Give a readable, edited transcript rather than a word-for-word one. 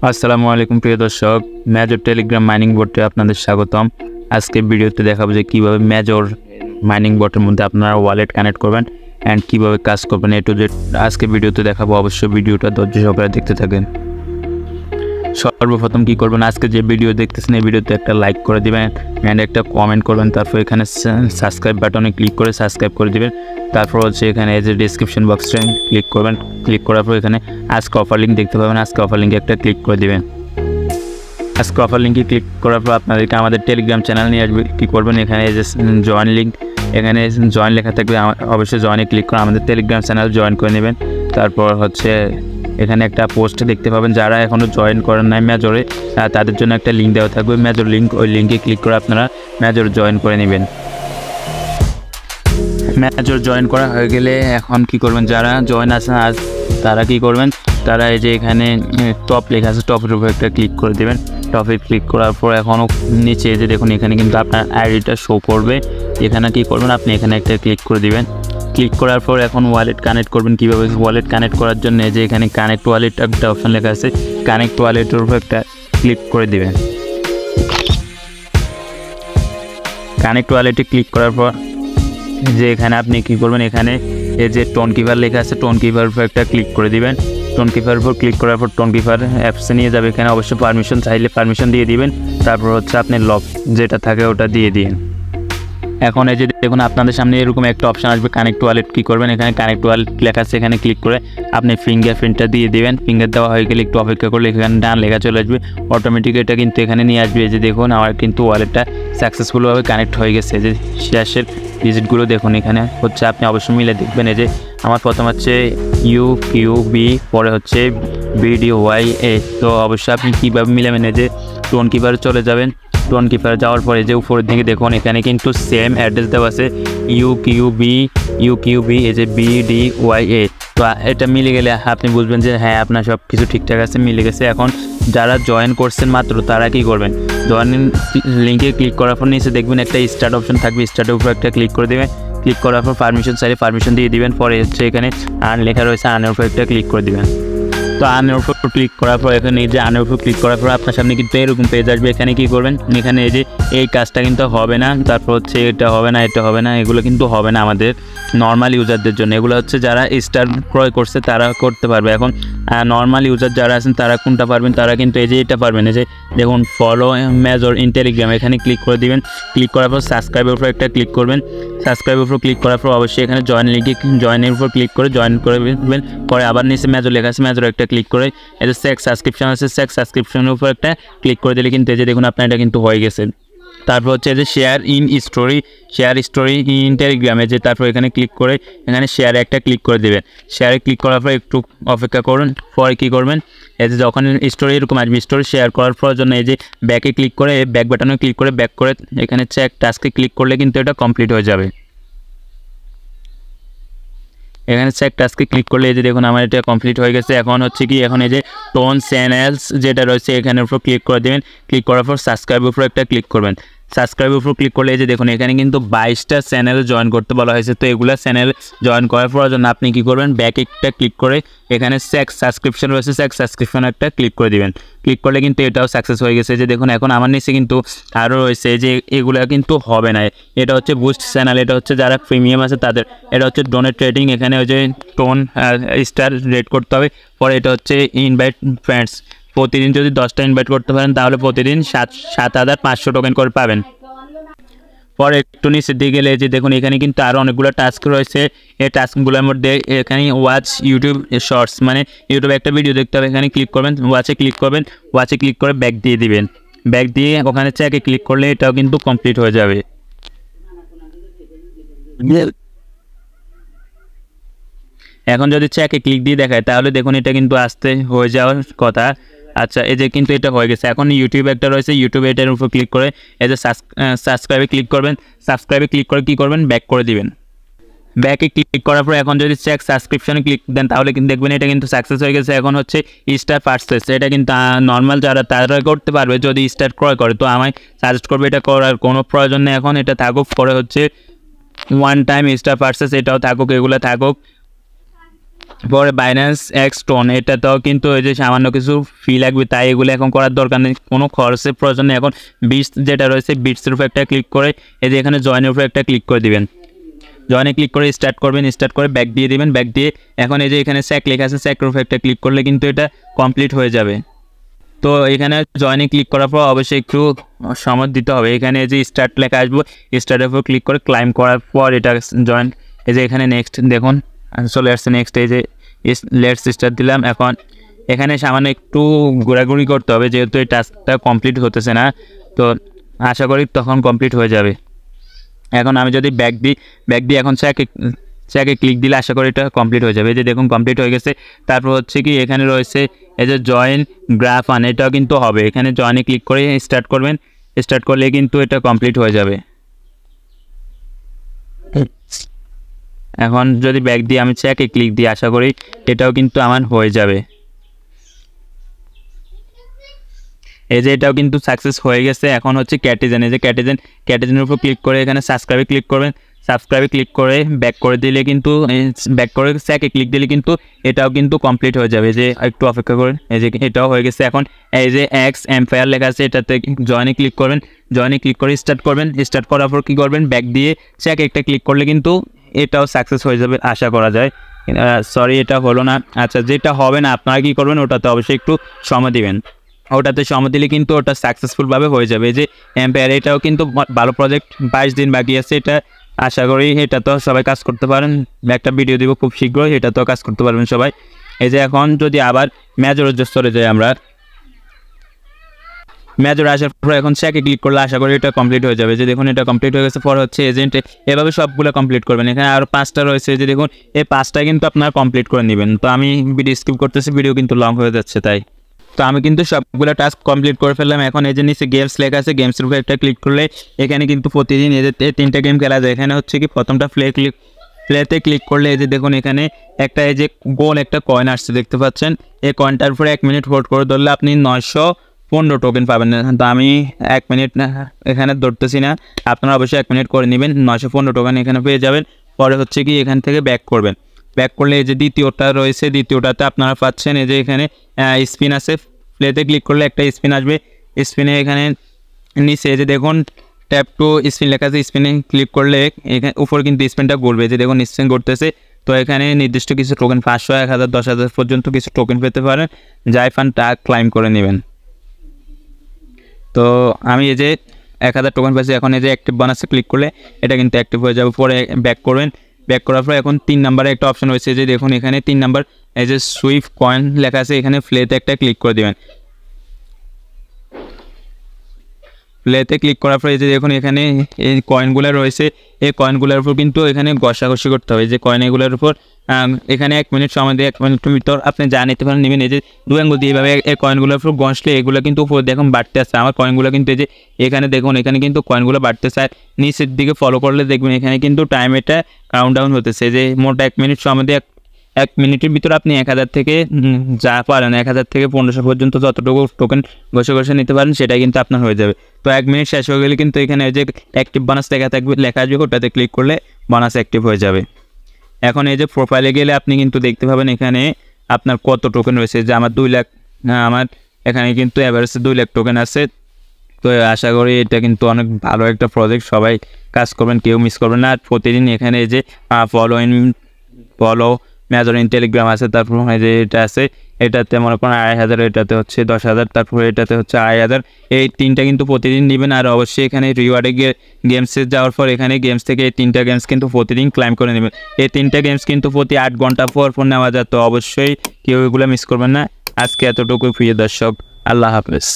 আসসালামু আলাইকুম প্রিয় দর্শক, মেজর টেলিগ্রাম মাইনিং বোটে আপনাদের স্বাগতম। আজকে ভিডিওতে দেখাবো যে কিভাবে মেজর মাইনিং বোটের মধ্যে আপনারা ওয়ালেট কানেক্ট করবেন এন্ড কিভাবে কাজ করবেন এ টু জেড আজকে ভিডিওতে দেখাবো। অবশ্যই ভিডিওটা ধৈর্য সহকারে দেখতে থাকেন। সর্বপ্রথম কি করবেন, আজকে যে ভিডিও দেখতেছেন এই ভিডিওতে একটা লাইক করে দিবেন এন্ড একটা কমেন্ট করবেন। তারপর এখানে সাবস্ক্রাইব বাটনে ক্লিক করে সাবস্ক্রাইব করে দিবেন। তারপর হচ্ছে এখানে এই যে ডেসক্রিপশন বক্সে ক্লিক করবেন। ক্লিক করার পর এখানে আজকে অফার লিঙ্ক দেখতে পাবেন। আজকে অফার লিঙ্কে একটা ক্লিক করে দিবেন। আজকে অফার লিঙ্কে ক্লিক করার পর আপনাদেরকে আমাদের টেলিগ্রাম চ্যানেল নিয়ে আসবে। কী করবেন, এখানে এই যে জয়েন লিঙ্ক, এখানে জয়েন লেখা থাকবে, অবশ্যই জয়েনে ক্লিক করে আমাদের টেলিগ্রাম চ্যানেল জয়েন করে নেবেন। তারপর হচ্ছে এখানে একটা পোস্ট দেখতে পাবেন, যারা এখনও জয়েন করেন নাই মেজরে তাদের জন্য একটা লিঙ্ক দেওয়া থাকবে, মেজর লিঙ্ক। ওই লিঙ্কে ক্লিক করে আপনারা মেজর জয়েন করে নেবেন। মেজর জয়েন করা হয়ে গেলে এখন কি করবেন, যারা জয়েন আছেন আজ তারা কি করবেন, তারা এই যে এখানে টপ লেখা আছে টপের উপর একটা ক্লিক করে দেবেন। টপে ক্লিক করার পর এখনও নিচে যে দেখুন এখানে কিন্তু আপনার আইডিটা শো করবে। এখানে কি করবেন, আপনি এখানে একটা ক্লিক করে দিবেন। ক্লিক করার পর এখন ওয়ালেট কানেক্ট করবেন। কীভাবে ওয়ালেট কানেক্ট করার জন্য যে এখানে কানেক্ট ওয়ালেট একটা অপশন লেখা আছে, কানেক্ট ওয়ালেটের উপর একটা ক্লিক করে দিবেন। কানেক্ট ওয়ালেটে ক্লিক করার পর যে এখানে আপনি কি করবেন, এখানে এই যে টোন কিপার লেখা আছে টোন কিপার উপর একটা ক্লিক করে দিবেন। টোন কিপার উপর ক্লিক করার পর টোন কিপার অ্যাপসে নিয়ে যাবে। এখানে অবশ্যই পারমিশন চাইলে পারমিশন দিয়ে দিবেন। তারপর হচ্ছে আপনি লক যেটা থাকে ওটা দিয়ে দিন। এখন এই যে দেখুন আপনাদের সামনে এরকম একটা অপশান আসবে কানেক্ট ওয়ালেট। কী করবেন, এখানে কানেক্ট ওয়ালেট লেখা আছে, এখানে ক্লিক করে আপনি ফিঙ্গারপ্রিন্টটা দিয়ে দেবেন। ফিঙ্গার দেওয়া হয়ে গেলে একটু অপেক্ষা করলে এখানে ডান লেখা চলে আসবে, অটোমেটিক এটা কিন্তু এখানে নিয়ে আসবে। এই যে দেখুন আমার কিন্তু ওয়ালেটটা সাকসেসফুলভাবে কানেক্ট হয়ে গেছে। যে শেষের ডিজিটগুলো দেখুন এখানে হচ্ছে, আপনি অবশ্যই মিলে দেখবেন। এই যে আমার প্রথম হচ্ছে UQB, পরে হচ্ছে BDYA। তো অবশ্যই আপনি কীভাবে মিলাবেন, এই যে টোন কিপারে চলে যাবেন। টোন কিপার যাওয়ার পরে যে উপরের দিকে দেখুন এখানে কিন্তু সেম অ্যাড্রেস দেওয়া আছে UQB এই যে BDYA। তো এটা মিলে গেলে আপনি বুঝবেন যে হ্যাঁ আপনার সব কিছু ঠিকঠাক আছে, মিলে গেছে। এখন যারা জয়েন করছেন মাত্র তারা কি করবেন, জয়েন লিঙ্কে ক্লিক করার পর নিচে দেখবেন একটা স্টার্ট অপশন থাকবে, স্টার্টের উপর একটা ক্লিক করে দেবেন। ক্লিক করার পর পারমিশন চাইলে পারমিশন দিয়ে দিবেন। পরে হচ্ছে এখানে আর্ন লেখা রয়েছে, আর্নের উপর একটা ক্লিক করে দেবেন। তো আর্নের উপর ক্লিক করার পর এখানে এই যে আর্নের উপর ক্লিক করার পর আপনার সামনে কিন্তু এরকম পেজ আসবে। এখানে কি করবেন, এখানে এই যে এই কাজটা কিন্তু হবে না, তারপর হচ্ছে এটা হবে না, এটা হবে না, এগুলো কিন্তু হবে না আমাদের নর্মাল ইউজারদের জন্য। এগুলো হচ্ছে যারা স্টার ক্রয় করছে তারা করতে পারবে। এখন নর্মাল ইউজার যারা আছেন তারা কোনটা পারবেন, তারা কিন্তু এই যে এটা পারবেন। এই যে দেখুন ফলো মেজর ইন টেলিগ্রাম, এখানে ক্লিক করে দিবেন। ক্লিক করার পর সাবস্ক্রাইবের উপর একটা ক্লিক করবেন। সাবস্ক্রাইবের উপর ক্লিক করার পর অবশ্যই এখানে জয়েন লিঙ্কে জয়েনের উপর ক্লিক করে জয়েন করে দেবেন। পরে আবার নিচে মেজর লেখা আছে, মেজর একটা ক্লিক করে এই যে সেক্স সাবস্ক্রিপশন আছে, সেক্স সাবস্ক্রিপশনের উপর একটা ক্লিক করে দিলে কিন্তু এই যে দেখুন আপনার এটা কিন্তু হয়ে গেছে। তারপর হচ্ছে যে শেয়ার স্টোরি ইন টেলিগ্রামে যে তারপর এখানে ক্লিক করে এখানে শেয়ারে একটা ক্লিক করে দেবেন। শেয়ারে ক্লিক করার পর একটু অপেক্ষা করুন। পরে কী করবেন, এই যে যখন স্টোরি এরকম আসবে, স্টোরি শেয়ার করার পর জন্য এই যে ব্যাকে ক্লিক করে ব্যাক বাটনে ক্লিক করে ব্যাক করে এখানে চেক টাস্কে ক্লিক করলে কিন্তু এটা কমপ্লিট হয়ে যাবে। এখানে চেক টাস্কে ক্লিক করলে এই যে দেখুন আমার এটা কমপ্লিট হয়ে গেছে। এখন হচ্ছে কি, এখন এই যে টোন চ্যানেলস যেটা রয়েছে এখানের উপর ক্লিক করে দেবেন। ক্লিক করার পর সাবস্ক্রাইবের উপর একটা ক্লিক করবেন। সাবস্ক্রাইবের উপর ক্লিক করলে এই যে দেখুন এখানে কিন্তু 22টা চ্যানেল জয়েন করতে বলা হয়েছে। তো এগুলা চ্যানেল জয়েন করার পর জন্য আপনি কী করবেন, ব্যাক একটা ক্লিক করে এখানে সেক্স সাবস্ক্রিপশন রয়েছে, সেক্স সাবস্ক্রিপশন একটা ক্লিক করে দিবেন। ক্লিক করলে কিন্তু এটাও সাকসেস হয়ে গেছে। যে দেখুন এখন আমার নিচে কিন্তু আরও রয়েছে যে এগুলা কিন্তু হবে না। এটা হচ্ছে বুস্ট চ্যানেল, এটা হচ্ছে যারা প্রিমিয়াম আছে তাদের। এটা হচ্ছে ডোনেট ট্রেডিং, এখানে ওই যে টোন স্টার রেট করতে হবে। পরে এটা হচ্ছে ইনভাইট ফ্রেন্ডস, প্রতিদিন যদি 10টা ইনভাইট করতে পারেন তাহলে প্রতিদিন 7,500 টোকেন করে পাবেন। পরে একটু নিচের দিকে গেলে যে দেখুন এখানে কিন্তু আরও অনেকগুলো টাস্ক রয়েছে। এই টাস্কগুলোর মধ্যে এখানে ওয়াচ ইউটিউব শর্টস, মানে ইউটিউবে একটা ভিডিও দেখতে হবে, এখানে ক্লিক করবেন, ওয়াচে ক্লিক করবেন, ওয়াচে ক্লিক করে ব্যাক দিয়ে দিবেন। ব্যাক দিয়ে ওখানে চেকে ক্লিক করলে এটাও কিন্তু কমপ্লিট হয়ে যাবে। এখন যদি চেকে ক্লিক দিয়ে দেখায় তাহলে দেখুন এটা কিন্তু আসতে হয়ে যাওয়ার কথা। আচ্ছা, এই যে কিন্তু এটা হয়ে গেছে। এখন ইউটিউবে একটা রয়েছে, ইউটিউবে এটার উপর ক্লিক করে এই যে সাবস্ক্রাইবে ক্লিক করবেন। সাবস্ক্রাইবে ক্লিক করে কী করবেন, ব্যাক করে দিবেন। ব্যাকে ক্লিক করার পর এখন যদি চেক সাবস্ক্রিপশনে ক্লিক দেন তাহলে কিন্তু দেখবেন এটা কিন্তু সাকসেস হয়ে গেছে। এখন হচ্ছে স্টার পারচেস, এটা কিন্তু নর্মাল যারা তারা করতে পারবে যদি স্টার ক্রয় করে। তো আমায় সাজেস্ট করবে এটা করার কোনো প্রয়োজন নেই, এখন এটা থাকুক। পরে হচ্ছে ওয়ান টাইম স্টার পারচেস এটাও থাকুক, এগুলো থাকুক। পরে বাইন্যান্স এক্স টোন, এটাতেও কিন্তু ওই যে সামান্য কিছু ফি লাগবে, তাই এগুলো এখন করার দরকার নেই, কোনো খরচের প্রয়োজন নেই। এখন বিটস যেটা রয়েছে, বিটসের উপর একটা ক্লিক করে এই যে এখানে জয়েনের উপর একটা ক্লিক করে দিবেন। জয়েনে ক্লিক করে স্টার্ট করবেন, স্টার্ট করে ব্যাক দিয়ে দিবেন। ব্যাক দিয়ে এখন এই যে এখানে স্যাক লেখা আছে, স্যাকের উপর একটা ক্লিক করলে কিন্তু এটা কমপ্লিট হয়ে যাবে। তো এখানে জয়েনে ক্লিক করার পর অবশ্যই একটু সময় দিতে হবে। এখানে যে স্টার্ট লেখা আসবো, স্টার্টের উপর ক্লিক করে ক্লাইম করার পর এটা জয়েন, এই যে এখানে নেক্সট দেখুন চলে আসছে নেক্সট, এই যে লেটস স্টার্ট দিলাম। এখন এখানে সামান্য একটু ঘোরাঘুরি করতে হবে, যেহেতু এই টাস্কটা কমপ্লিট হতেছে না, তো আশা করি তখন কমপ্লিট হয়ে যাবে। এখন আমি যদি ব্যাক দিই এখন চ্যাকে ক্লিক দিলে আশা করি এটা কমপ্লিট হয়ে যাবে। এই যে দেখুন কমপ্লিট হয়ে গেছে। তারপর হচ্ছে কি এখানে রয়েছে এই যে জয়েন গ্রাফ আন, এটাও কিন্তু হবে। এখানে জয়েনে ক্লিক করে স্টার্ট করবেন, স্টার্ট করলে কিন্তু এটা কমপ্লিট হয়ে যাবে। এখন যদি ব্যাক দিয়ে আমি চ্যাকে ক্লিক দিই আশা করি এটাও কিন্তু আমার হয়ে যাবে। এই যে এটাও কিন্তু সাকসেস হয়ে গেছে। এখন হচ্ছে ক্যাটিজেন, এই যে ক্যাটিজেনের উপর ক্লিক করে এখানে সাবস্ক্রাইবে ক্লিক করবেন। সাবস্ক্রাইবে ক্লিক করে ব্যাক করে দিলে কিন্তু ব্যাক করে স্যাকে ক্লিক দিলে কিন্তু এটাও কিন্তু কমপ্লিট হয়ে যাবে। যে একটু অপেক্ষা করেন, এই যে এটাও হয়ে গেছে। এখন এই যে এক্স এম্পায়ার লেখা আছে, এটাতে জয়েনে ক্লিক করবেন। জয়েনে ক্লিক করে স্টার্ট করবেন। স্টার্ট করার পর কী করবেন, ব্যাক দিয়ে স্যাকে একটা ক্লিক করলে কিন্তু এটাও সাকসেস হয়ে যাবে আশা করা যায়। সরি এটা হলো না। আচ্ছা, যেটা হবে না আপনারা কী করবেন, ওটাতে অবশ্যই একটু সময় দিবেন। ওটাতে সময় দিলে কিন্তু ওটা সাকসেসফুলভাবে হয়ে যাবে। এই যে এম্পায়ার, এটাও কিন্তু ভালো প্রজেক্ট, 22 দিন বাকি আছে। এটা আশা করি এটা তো সবাই কাজ করতে পারেন। একটা ভিডিও দিব খুব শীঘ্রই, এটা তো কাজ করতে পারবেন সবাই। এই যে এখন যদি আবার মেজরের স্তরে যাই, আমরা মেজর আসার পর এখন চ্যাকে ক্লিক করলে আশা করি এটা কমপ্লিট হয়ে যাবে। যে দেখুন এটা কমপ্লিট হয়ে গেছে। পর হচ্ছে এজেন্টে, এভাবে সবগুলো কমপ্লিট করবেন। এখানে আরও 5টা রয়েছে, যে দেখুন এই 5টা কিন্তু আপনারা কমপ্লিট করে নেবেন। তো আমি ভিডিও স্কিপ করতেছি, ভিডিও কিন্তু লং হয়ে যাচ্ছে তাই। তো আমি কিন্তু সবগুলো টাস্ক কমপ্লিট করে ফেললাম। এখন এই যে নিচে গেমস লেখা আছে, গেমসের উপর একটা ক্লিক করলে এখানে কিন্তু প্রতিদিন এদের 3টা গেম খেলা যায়। এখানে হচ্ছে কি প্রথমটা প্লেতে ক্লিক করলে এই যে দেখুন এখানে একটা এই যে গোল একটা কয়েন আসছে দেখতে পাচ্ছেন। এই কয়েনটার উপরে 1 মিনিট হোল্ড করে ধরলে আপনি 915 টোকেন পাবেন। তো আমি 1 মিনিট এখানে ধরতেছি না, আপনারা অবশ্যই 1 মিনিট করে নেবেন, 915 টোকেন এখানে পেয়ে যাবেন। পরে হচ্ছে কি এখান থেকে ব্যাক করবেন। ব্যাক করলে এই যে দ্বিতীয়টা রয়েছে, দ্বিতীয়টাতে আপনারা পাচ্ছেন এই যে এখানে স্পিন আছে। প্লেতে ক্লিক করলে একটা স্পিন আসবে। স্পিনে এখানে নিচে এই যে দেখুন ট্যাপ টু স্পিন লেখা আছে, স্পিনে ক্লিক করলে এখানে উপর কিন্তু স্পিনটা ঘুরবে। যে দেখুন স্পিন ঘুরতেছে। তো এখানে নির্দিষ্ট কিছু টোকেন 500, 1000, 10,000 পর্যন্ত কিছু টোকেন পেতে পারেন। যাই ফান তা ক্লাইম করে নেবেন। তো আমি এই যে 1000 টোকেন পাচ্ছি। এখন এই যে অ্যাক্টিভ বোনাসে ক্লিক করলে এটা কিন্তু অ্যাক্টিভ হয়ে যাবে। পরে ব্যাক করবেন। ব্যাক করার পর এখন 3 নম্বরে একটা অপশন রয়েছে, যে দেখুন এখানে 3 নম্বর এই যে সুইফট কয়েন লেখা আছে, এখানে প্লেতে একটা ক্লিক করে দেবেন। প্লেতে ক্লিক করার পর এই যে দেখুন এখানে এই কয়েনগুলো রয়েছে, এই কয়েনগুলোর উপর কিন্তু এখানে ঘষাঘষি করতে হবে। যে কয়েন এগুলোর উপর এখানে 1 মিনিট সময় দিয়ে 1 মিনিটের ভিতর আপনি যা নিতে পারেন নেবেন। এই যে 2 আঙ্গুল দিয়ে এভাবে এই কয়েনগুলোর উপর ঘষলে এগুলো কিন্তু উপর দেখুন বাড়তে আসছে। আমার কয়েনগুলো কিন্তু এই যে এখানে দেখুন এখানে কিন্তু কয়েনগুলো বাড়তেছে। নিচের দিকে ফলো করলে দেখবেন এখানে কিন্তু টাইম এটা কাউন্ট ডাউন হতেছে। যে মোট 1 মিনিট সময় দিয়ে 1 মিনিটের ভিতর আপনি 1000 থেকে যা পারেন 1000 থেকে 1500 পর্যন্ত যতটুকু টোকেন ঘষে নিতে পারেন সেটাই কিন্তু আপনার হয়ে যাবে। তো 1 মিনিট শেষ হয়ে গেলে কিন্তু এখানে এই যে অ্যাক্টিভ বোনাস লেখা আসবে, ওটাতে ক্লিক করলে বোনাস অ্যাক্টিভ হয়ে যাবে। এখন এই যে প্রোফাইলে গেলে আপনি কিন্তু দেখতে পাবেন এখানে আপনার কত টোকেন রয়েছে। যে আমার 2 লাখ, আমার এখানে কিন্তু অ্যাভারেজে 2 লাখ টোকেন আছে। তো আশা করি এটা কিন্তু অনেক ভালো একটা প্রজেক্ট, সবাই কাজ করবেন, কেউ মিস করবেন না। আর প্রতিদিন এখানে এই যে ফলো মেজর ইন টেলিগ্রাম আছে, তারপর এই যে এটা আছে, এটাতে মনে করেন 2,500, এটাতে হচ্ছে 10,000, তারপরে এটাতে হচ্ছে 2,500। এই 3টা কিন্তু প্রতিদিন নেবেন। আর অবশ্যই এখানে রিওয়ার্ডে গেমসে যাওয়ার পর এখানে গেমস থেকে এই 3টা গেমস কিন্তু প্রতিদিন ক্লাইম করে নেবেন। এই 3টা গেমস কিন্তু প্রতি 8 ঘন্টা পর নেওয়া যায়। তো অবশ্যই কেউ এগুলো মিস করবেন না। আজকে এতটুকু প্রিয় দর্শক, আল্লাহ হাফেজ।